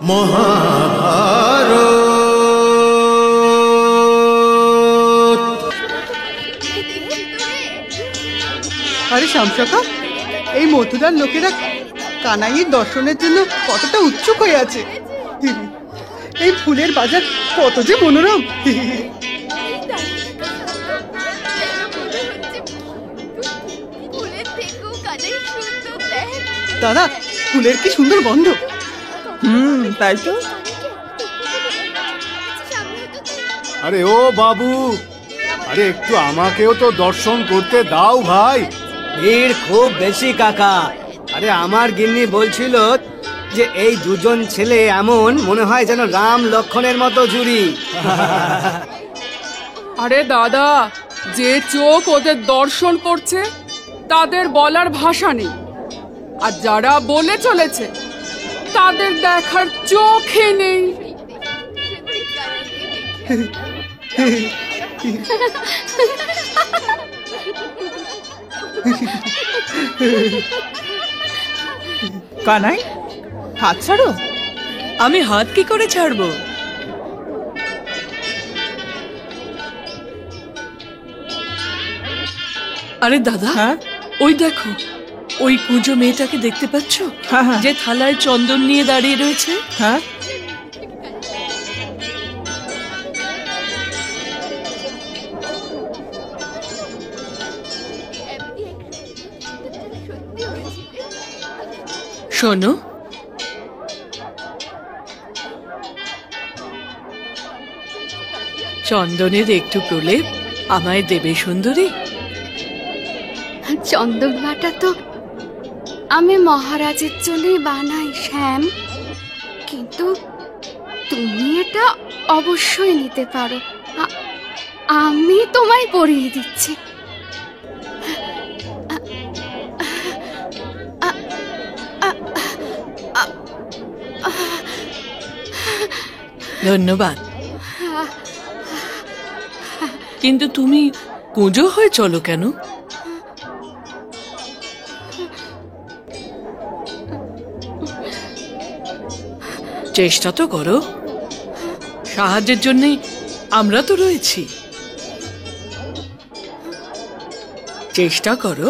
মহাভারত। আরে শামশাকা, এই মথুরার লোকেরা কানাইয়ের দর্শনের জন্য কতটা উৎসুক হয়ে আছে। এই ফুলের বাজার কত যে মনোরম। দাদা, ফুলের কি সুন্দর গন্ধ। তাই তো। আরে ও বাবু, আরে একটু আমাকেও তো দর্শন করতে দাও ভাই। ভিড় খুব বেশি কাকা। আরে আমার গিন্নি বলছিল যে এই দুজন ছেলে এমন মনে হয় যেন রাম লক্ষণের মতো জুড়ি। আরে দাদা, যে চোখ ওদের দর্শন করছে তাদের বলার ভাষা নেই, আর যারা বলে চলেছে তাদের দেখার চোখে নেই। কানাই, হাত ছাড়ো। আমি হাত কি করে ছাড়বো? আরে দাদা, হ্যাঁ ওই দেখো, ওই কুঁজো মেয়েটাকে দেখতে পাচ্ছ, হ্যাঁ হ্যাঁ যে থালায় চন্দন নিয়ে দাঁড়িয়ে রয়েছে? হ্যাঁ। শোনো, চন্দনের একটু প্রলেপ আমায় দেবে সুন্দরী? চন্দন বাটা তো আমি মহারাজের জন্যই বানাই শ্যাম, কিন্তু তুমি এটা অবশ্যই নিতে পারো। আমি তোমায় পরিয়ে দিচ্ছি। ধন্যবাদ, কিন্তু তুমি কুঁজো হয়ে চলো কেন? চেষ্টা তো করো, সাহায্যের জন্য আমরা তো রয়েছি। চেষ্টা করো।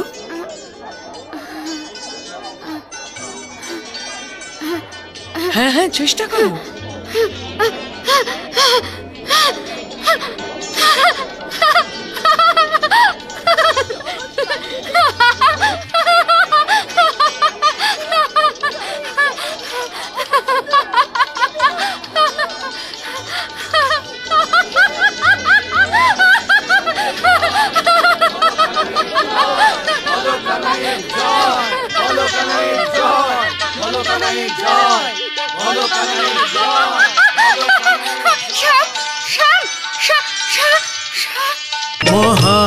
হ্যাঁ হ্যাঁ, চেষ্টা করো। মহা